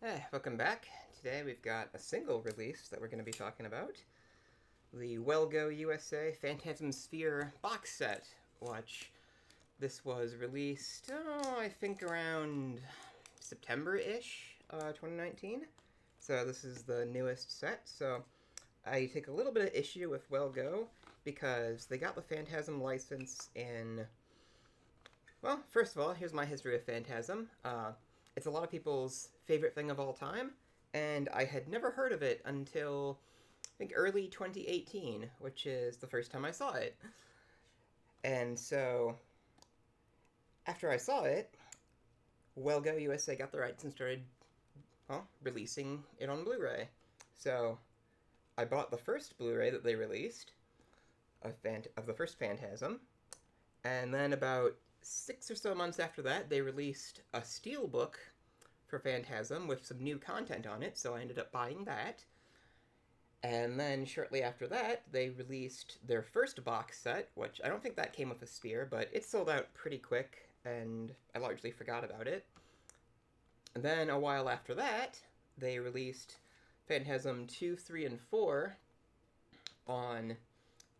Hey, welcome back. Today we've got a single release that we're going to be talking about. The WellgoUSA Phantasm Sphere box set, which this was released, I think around September-ish, 2019. So this is the newest set, so I take a little bit of issue with WellGo because they got the Phantasm license in... Well, first of all, here's my history of Phantasm. It's a lot of people's favorite thing of all time, and I had never heard of it until, I think, early 2018, which is the first time I saw it. And so, after I saw it, WellgoUSA got the rights and started, well, releasing it on Blu-ray. So, I bought the first Blu-ray that they released of the first Phantasm, and then about 6 or so months after that, they released a steelbook for Phantasm with some new content on it, so I ended up buying that. And then shortly after that, they released their first box set, which I don't think that came with a Sphere, but it sold out pretty quick, and I largely forgot about it. And then a while after that, they released Phantasm 2, 3, and 4 on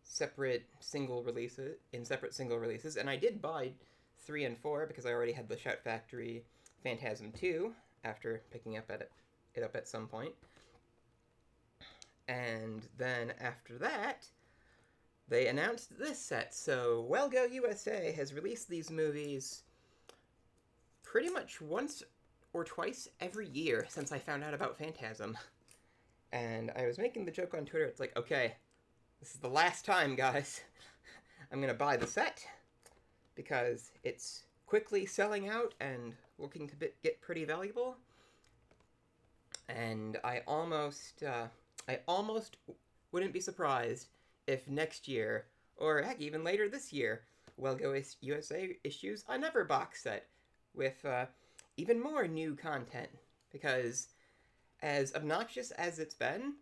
separate single releases, and I did buy 3 and 4 because I already had the Shout Factory Phantasm 2 after picking up it up at some point. And then after that, they announced this set. So WellgoUSA has released these movies pretty much once or twice every year since I found out about Phantasm. And I was making the joke on Twitter, it's like, okay, this is the last time, guys. I'm going to buy the set because it's quickly selling out and looking to get pretty valuable. And I almost wouldn't be surprised if next year, or heck, even later this year, WellgoUSA issues another box set with even more new content. Because as obnoxious as it's been,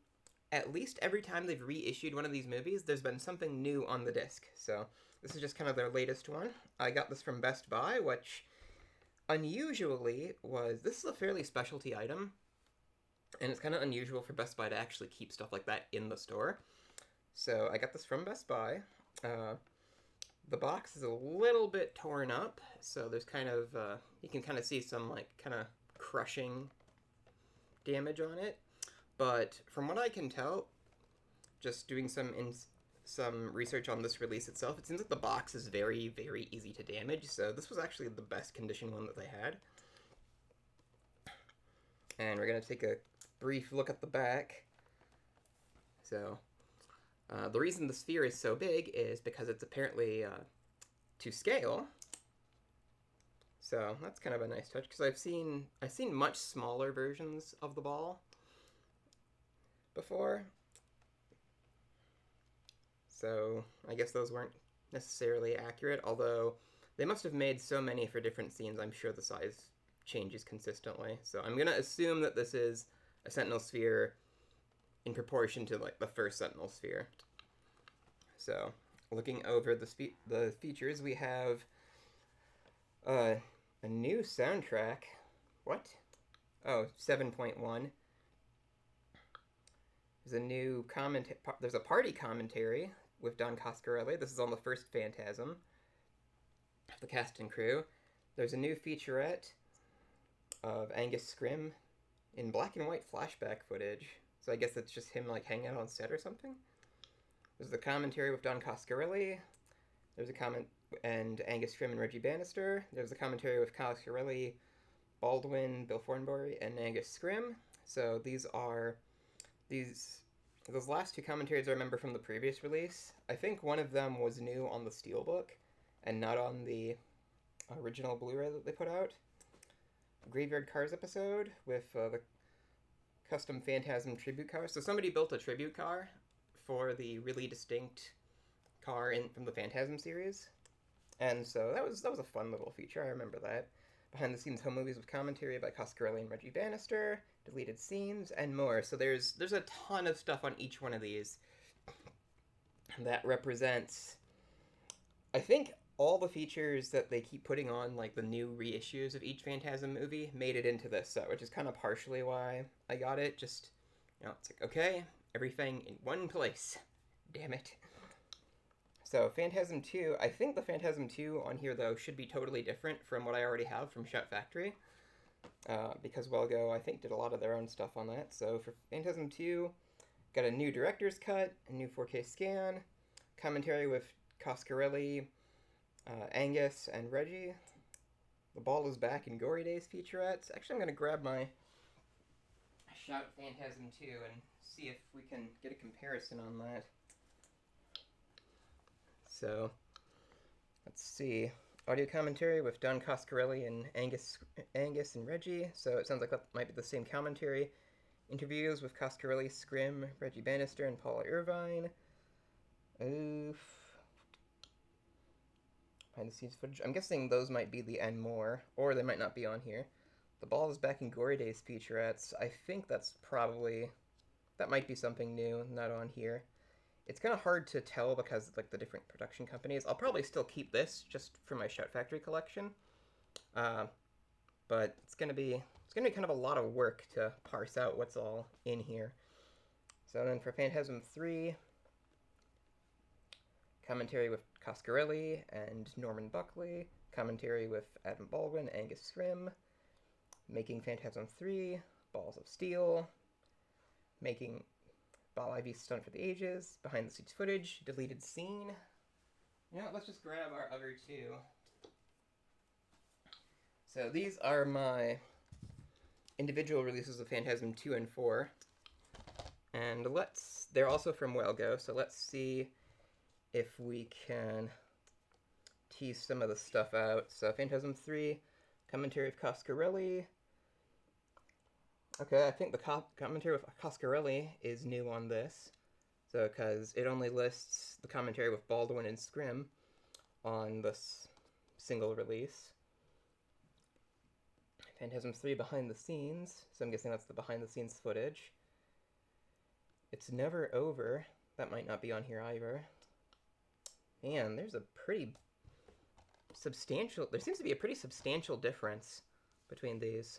at least every time they've reissued one of these movies, there's been something new on the disc. So this is just kind of their latest one. I got this from Best Buy, which unusually this is a fairly specialty item, and it's kind of unusual for Best Buy to actually keep stuff like that in the store. So I got this from Best Buy. The box is a little bit torn up, so there's kind of, you can kind of see some, like, kind of crushing damage on it. But from what I can tell, just doing some research on this release itself, it seems like the box is very, very easy to damage, so this was actually the best condition one that they had. And we're going to take a brief look at the back. So, the reason the Sphere is so big is because it's apparently to scale. So that's kind of a nice touch, because I've seen much smaller versions of the ball before. So I guess those weren't necessarily accurate, although they must have made so many for different scenes, I'm sure the size changes consistently. So I'm going to assume that this is a Sentinel Sphere in proportion to, like, the first Sentinel Sphere. So looking over the features, we have a new soundtrack. What? Oh, 7.1. There's a party commentary with Don Coscarelli. This is on the first Phantasm, the cast and crew. There's a new featurette of Angus Scrimm in black and white flashback footage. So I guess that's just him, like, hanging out on set or something. There's the commentary with Don Coscarelli. There's a and Angus Scrimm and Reggie Bannister. There's a commentary with Coscarelli, Baldwin, Bill Thornbury, and Angus Scrimm. So those last two commentaries I remember from the previous release. I think one of them was new on the Steelbook and not on the original Blu-ray that they put out. Graveyard Cars episode with the custom Phantasm tribute car. So somebody built a tribute car for the really distinct car from the Phantasm series. And so that was a fun little feature. I remember that. Behind-the-scenes home movies with commentary by Coscarelli and Reggie Bannister, deleted scenes, and more. So there's a ton of stuff on each one of these that represents, I think, all the features that they keep putting on, like the new reissues of each Phantasm movie, made it into this set, which is kind of partially why I got it. Just, it's like, okay, everything in one place. Damn it. So, Phantasm 2, I think the Phantasm 2 on here, though, should be totally different from what I already have from Shout Factory. Because WellGo, I think, did a lot of their own stuff on that. So, for Phantasm 2, got a new director's cut, a new 4K scan, commentary with Coscarelli, Angus, and Reggie. The Ball is Back in Gory Days featurettes. Actually, I'm going to grab my Shout Phantasm 2 and see if we can get a comparison on that. So, let's see. Audio commentary with Don Coscarelli and Angus and Reggie. So it sounds like that might be the same commentary. Interviews with Coscarelli, Scrim, Reggie Bannister, and Paula Irvine. Oof. Behind the scenes footage. I'm guessing those might be the and more, or they might not be on here. The Ball is Back in Gory Days featurettes. I think that might be something new, not on here. It's kind of hard to tell because of, like, the different production companies. I'll probably still keep this just for my Shout Factory collection. But it's gonna be kind of a lot of work to parse out what's all in here. So then for Phantasm 3, commentary with Coscarelli and Norman Buckley, commentary with Adam Baldwin, Angus Scrim, making Phantasm 3, Balls of Steel, making Bob Ivy's Stunt for the Ages, behind the scenes footage, deleted scene. Let's just grab our other two. So these are my individual releases of Phantasm 2 and 4. And they're also from WellGo, so let's see if we can tease some of the stuff out. So Phantasm 3, commentary of Coscarelli. Okay, I think the commentary with Coscarelli is new on this. So, because it only lists the commentary with Baldwin and Scrim on this single release. Phantasm 3 behind the scenes. So I'm guessing that's the behind the scenes footage. It's Never Over. That might not be on here either. Man, there seems to be a pretty substantial difference between these.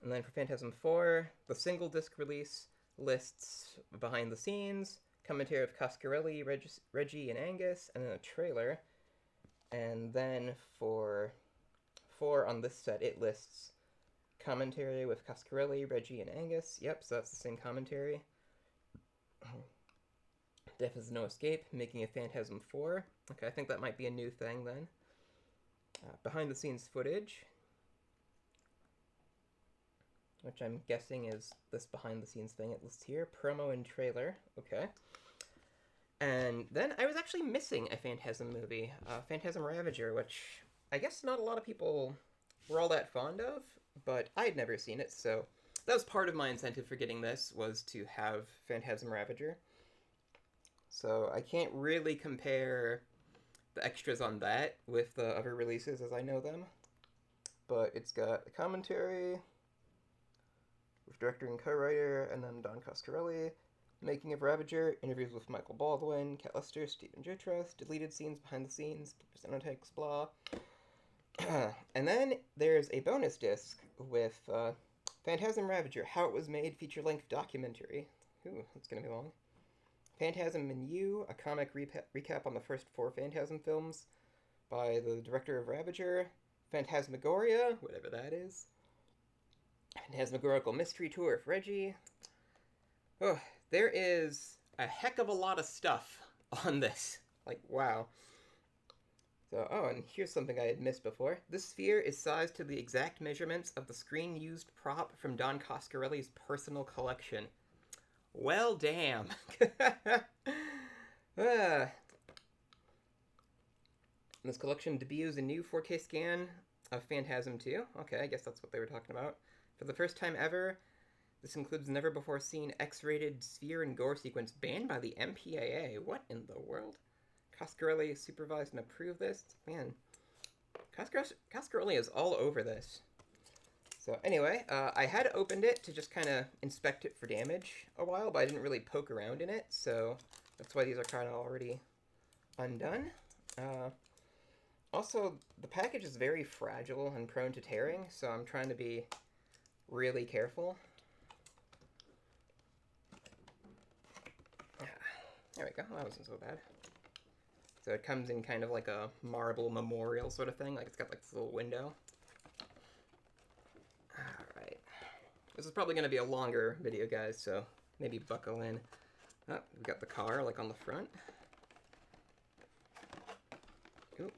And then for Phantasm 4, the single disc release lists behind the scenes, commentary of Coscarelli, Reggie, and Angus, and then a trailer. And then for 4 on this set, it lists commentary with Coscarelli, Reggie, and Angus. Yep, so that's the same commentary. Death is No Escape, making a Phantasm 4. Okay, I think that might be a new thing then. Behind the scenes footage, which I'm guessing is this behind the scenes thing it lists here. Promo and trailer. Okay. And then I was actually missing a Phantasm movie, Phantasm Ravager, which I guess not a lot of people were all that fond of, but I had never seen it, so that was part of my incentive for getting this, was to have Phantasm Ravager. So I can't really compare the extras on that with the other releases as I know them, but it's got a commentary with director and co-writer, and then Don Coscarelli, making of Ravager, interviews with Michael Baldwin, Kat Lester, Stephen Jutras, deleted scenes, behind the scenes, Xenotex, blah. And then there's a bonus disc with Phantasm Ravager, How It Was Made feature-length documentary. Ooh, that's gonna be long. Phantasm and You, a comic recap on the first 4 Phantasm films by the director of Ravager. Phantasmagoria, whatever that is. Phantasmagorical Mystery Tour of Reggie. Oh, there is a heck of a lot of stuff on this. Like, wow. So, and here's something I had missed before. This sphere is sized to the exact measurements of the screen-used prop from Don Coscarelli's personal collection. Well, damn. This collection debuts a new 4K scan of Phantasm 2. Okay, I guess that's what they were talking about. For the first time ever, this includes never-before-seen X-rated sphere and gore sequence banned by the MPAA. What in the world? Coscarelli supervised and approved this? Man, Coscarelli is all over this. So anyway, I had opened it to just kind of inspect it for damage a while, but I didn't really poke around in it, so that's why these are kind of already undone. Also, the package is very fragile and prone to tearing, so I'm trying to be really careful. There we go. That wasn't so bad. So it comes in kind of like a marble memorial sort of thing. Like it's got like this little window. Alright. This is probably going to be a longer video, guys, so maybe buckle in. Oh, we've got the car like on the front. Oop.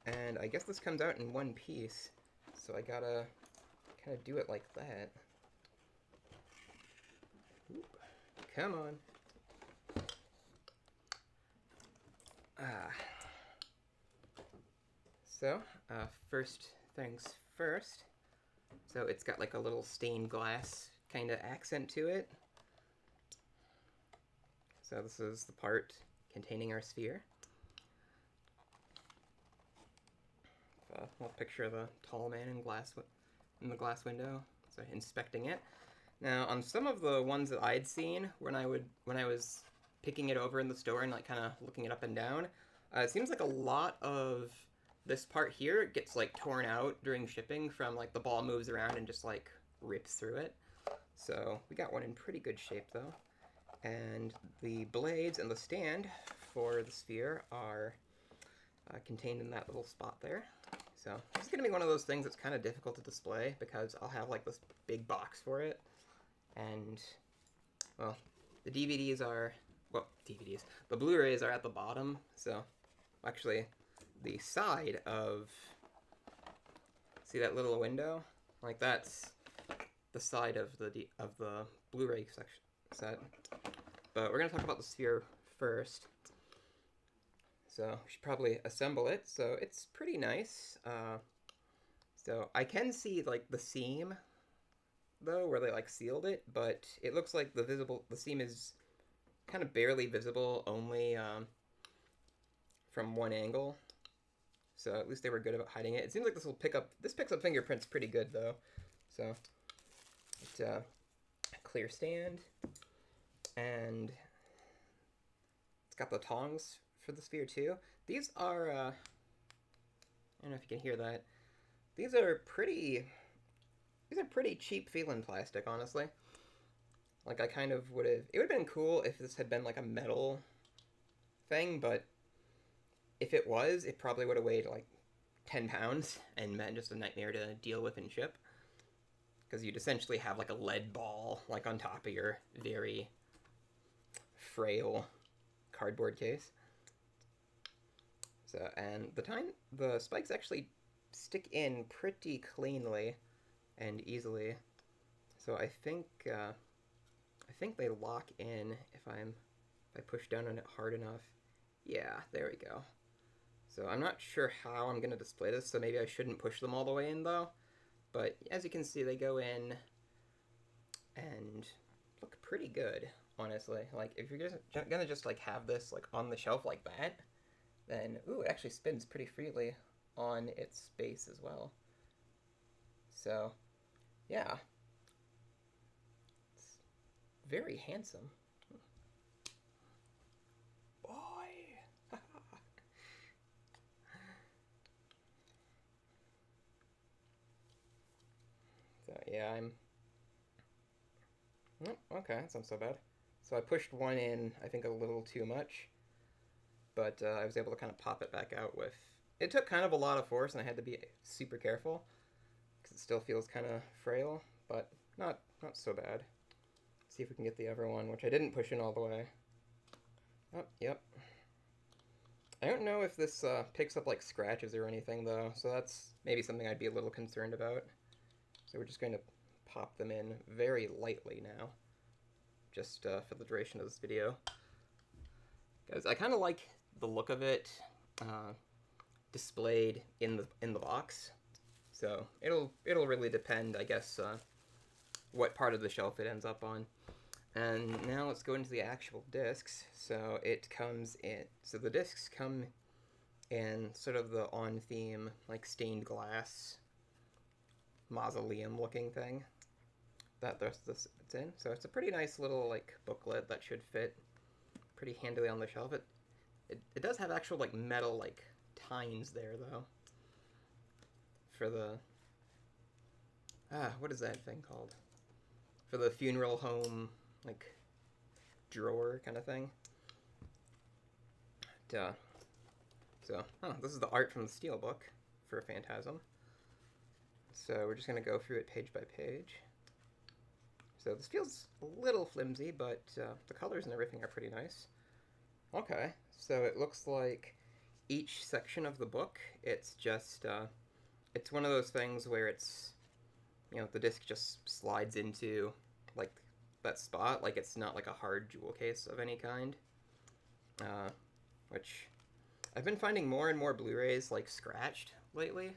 And I guess this comes out in one piece. So I gotta kind of do it like that. Oop. Come on. So, first things first. So it's got like a little stained glass kind of accent to it. So this is the part containing our sphere. A little picture of a tall man in the glass window, so inspecting it. Now, on some of the ones that I'd seen when I was picking it over in the store and like kind of looking it up and down, it seems like a lot of this part here gets like torn out during shipping from like the ball moves around and just like rips through it. So we got one in pretty good shape though. And the blades and the stand for the sphere are contained in that little spot there. So this is going to be one of those things that's kind of difficult to display because I'll have like this big box for it. And, well, the DVDs are, well, DVDs, the Blu-rays are at the bottom. So actually the side of, see that little window? Like that's the side of the Blu-ray set. But we're going to talk about the sphere first. So we should probably assemble it. So it's pretty nice. So I can see like the seam though, where they like sealed it, but it looks like the seam is kind of barely visible, only from one angle. So at least they were good about hiding it. It seems like this picks up fingerprints pretty good though. So it's a clear stand, and it's got the tongs for the sphere too. These are I don't know if you can hear that. These are pretty cheap feeling plastic, honestly. Like I kind of would have, it would have been cool if this had been like a metal thing, but if it was, it probably would have weighed like 10 pounds and meant just a nightmare to deal with and ship. Because you'd essentially have like a lead ball like on top of your very frail cardboard case. So, and the spikes actually stick in pretty cleanly and easily. So I think they lock in if I push down on it hard enough. Yeah, there we go. So I'm not sure how I'm going to display this, so maybe I shouldn't push them all the way in though. But as you can see, they go in and look pretty good, honestly. Like if you're gonna just like have this like on the shelf like that, then ooh, it actually spins pretty freely on its base as well. So yeah, it's very handsome. Boy. So yeah, okay, that's not so bad. So I pushed one in, I think a little too much, but I was able to kind of pop it back out with, it took kind of a lot of force and I had to be super careful because it still feels kind of frail, but not so bad. Let's see if we can get the other one, which I didn't push in all the way. Oh, yep. I don't know if this picks up like scratches or anything though, so that's maybe something I'd be a little concerned about. So we're just going to pop them in very lightly now, just for the duration of this video. Guys, I kind of like the look of it displayed in the box. So it'll really depend, I guess, what part of the shelf it ends up on. And now let's go into the actual discs. So it comes in. So the discs come in sort of the on-theme, like stained glass mausoleum-looking thing that it's in. So it's a pretty nice little like booklet that should fit pretty handily on the shelf. It does have actual like metal like pines there, though. For the... what is that thing called? For the funeral home, like, drawer kind of thing. Duh. So, this is the art from the Steelbook for Phantasm. So we're just going to go through it page by page. So this feels a little flimsy, but the colors and everything are pretty nice. Okay, so it looks like each section of the book, it's just, it's one of those things where it's, you know, the disc just slides into, like, that spot. Like, it's not like a hard jewel case of any kind. Which, I've been finding more and more Blu-rays, like, scratched lately.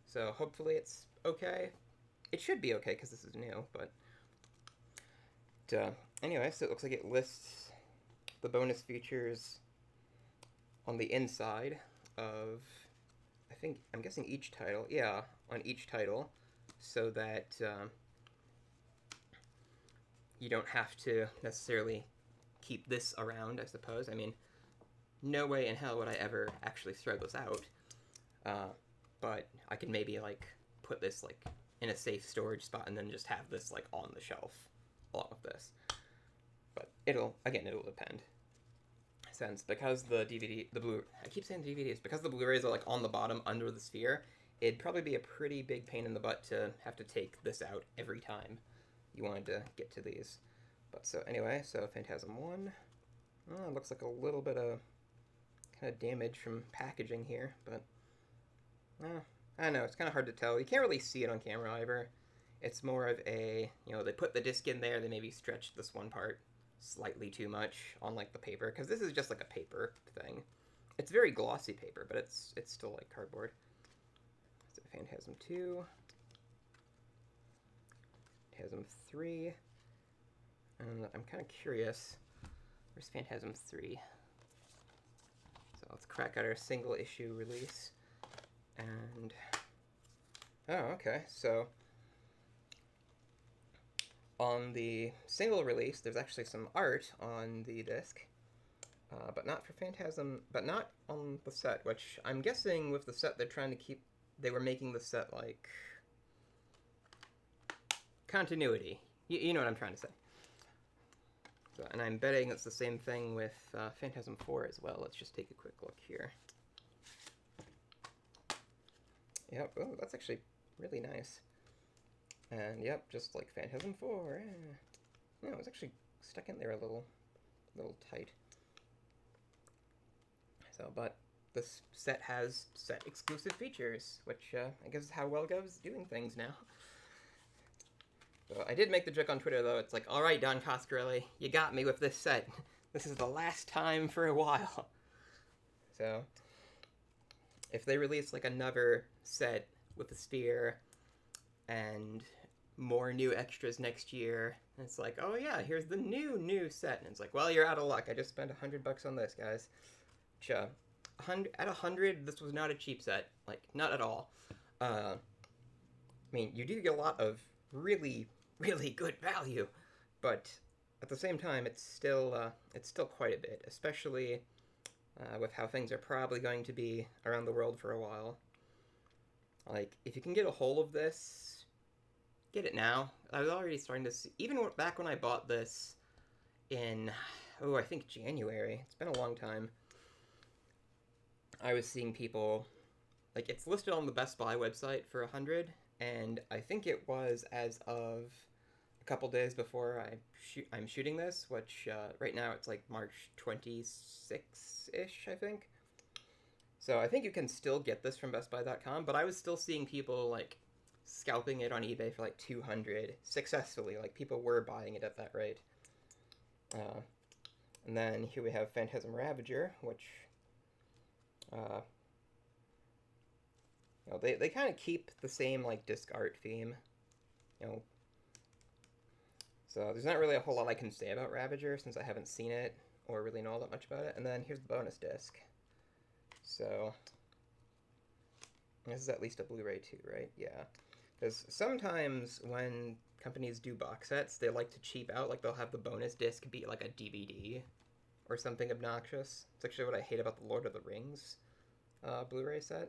So hopefully it's okay. It should be okay, because this is new, but... anyway, so it looks like it lists the bonus features on the inside of, I'm guessing each title. Yeah, on each title, so that you don't have to necessarily keep this around, I suppose. I mean, no way in hell would I ever actually throw this out. But I can maybe, like, put this, like, in a safe storage spot and then just have this, like, on the shelf along with this. But it'll depend. Since, because the I keep saying DVDs, because the Blu-rays are, like, on the bottom under the sphere, it'd probably be a pretty big pain in the butt to have to take this out every time you wanted to get to these. But so anyway, so Phantasm 1. Oh, it looks like a little bit of kind of damage from packaging here, but I don't know, it's kind of hard to tell. You can't really see it on camera either. It's more of a, you know, they put the disc in there, they maybe stretched this one part slightly too much on, like, the paper, because this is just like a paper thing. It's very glossy paper, but it's still like cardboard. So Phantasm 2, Phantasm 3, and I'm kind of curious, where's Phantasm 3? So let's crack out our single issue release, and, oh, okay, so on the single release, there's actually some art on the disc, but not for Phantasm, but not on the set, which I'm guessing with the set they're trying to keep, they were making the set, like, continuity. You know what I'm trying to say. So, and I'm betting it's the same thing with Phantasm 4 as well. Let's just take a quick look here. Yep, oh, that's actually really nice. And yep, just like Phantasm 4. No, it was actually stuck in there a little tight. So, but this set has set exclusive features, which I guess is how WellGo is doing things now. So I did make the joke on Twitter, though. It's like, all right, Don Coscarelli, you got me with this set. This is the last time for a while. So if they release like another set with the sphere and more new extras next year, and it's like, oh yeah, here's the new set, and it's like, well, you're out of luck. I just spent $100 on this, guys. Which, at 100, this was not a cheap set, like, not at all. I mean, you do get a lot of really, really good value, but at the same time, it's still quite a bit, especially with how things are probably going to be around the world for a while. Like, if you can get a hold of this, get it now. I was already starting to see, even back when I bought this in, I think January. It's been a long time. I was seeing people, like, it's listed on the Best Buy website for 100, and I think it was as of a couple days before I'm shooting this, which right now it's like March 26-ish, I think. So I think you can still get this from BestBuy.com, but I was still seeing people, like, scalping it on eBay for, like, 200 successfully. Like, people were buying it at that rate. And then here we have Phantasm Ravager, which, you know, they kind of keep the same, like, disc art theme, you know. So there's not really a whole lot I can say about Ravager since I haven't seen it or really know all that much about it. And then here's the bonus disc. So this is at least a Blu-ray too, right? Yeah. Because sometimes when companies do box sets, they like to cheap out. Like, they'll have the bonus disc be like a DVD or something obnoxious. It's actually what I hate about the Lord of the Rings Blu-ray set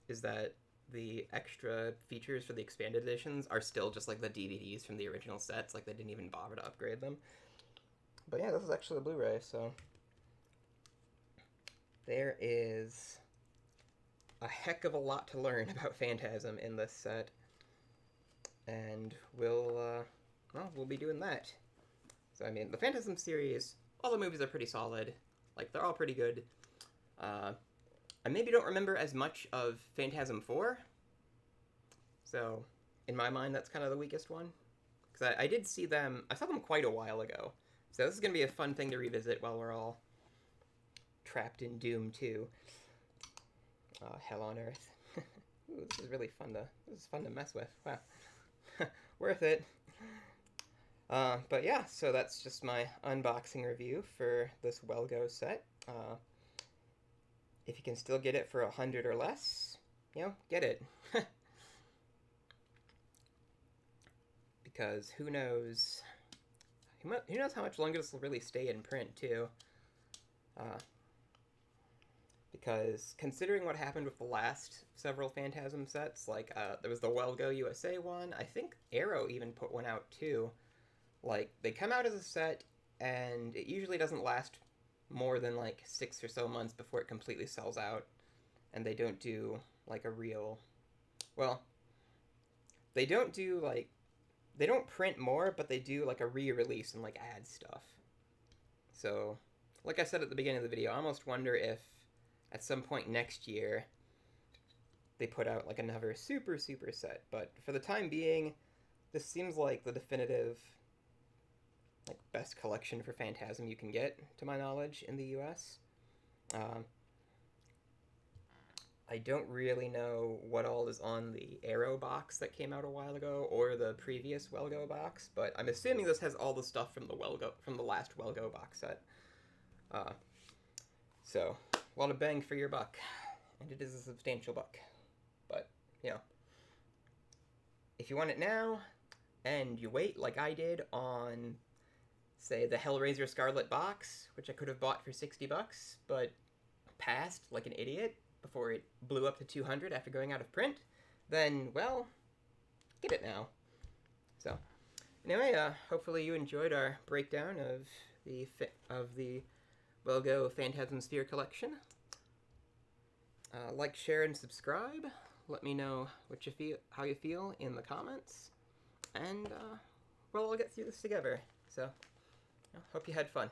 is that the extra features for the expanded editions are still just like the DVDs from the original sets. Like, they didn't even bother to upgrade them. But yeah, this is actually a Blu-ray, so there is a heck of a lot to learn about Phantasm in this set, and we'll be doing that. So, I mean, the Phantasm series, all the movies are pretty solid. Like, they're all pretty good. I maybe don't remember as much of Phantasm 4, so in my mind, that's kind of the weakest one. Because I did see them, I saw them quite a while ago, so this is going to be a fun thing to revisit while we're all trapped in Doom 2. Hell on Earth. Ooh, this is really fun to mess with. Wow. Worth it. But yeah, so that's just my unboxing review for this WellGo set. If you can still get it for $100 or less, get it. Because who knows how much longer this will really stay in print, too. Because considering what happened with the last several Phantasm sets, like, there was the WellgoUSA one, I think Arrow even put one out, too. Like, they come out as a set, and it usually doesn't last more than, like, 6 or so months before it completely sells out, and they don't do, like, a real... Well, they don't do, like... They don't print more, but they do, like, a re-release and, like, add stuff. So, like I said at the beginning of the video, I almost wonder if at some point next year they put out, like, another super set. But for the time being, this seems like the definitive, like, best collection for Phantasm you can get, to my knowledge, in the US. I don't really know what all is on the Arrow box that came out a while ago, or the previous WellGo box, but I'm assuming this has all the stuff from the last WellGo box set. So, a lot of bang for your buck, and it is a substantial buck. But, if you want it now, and you wait like I did on, say, the Hellraiser Scarlet box, which I could have bought for $60, but passed like an idiot before it blew up to 200 after going out of print, then, well, get it now. So, anyway, hopefully you enjoyed our breakdown of the WellGo Phantasm Sphere collection. Like, share, and subscribe. Let me know how you feel in the comments, and we'll all get through this together. So, hope you had fun.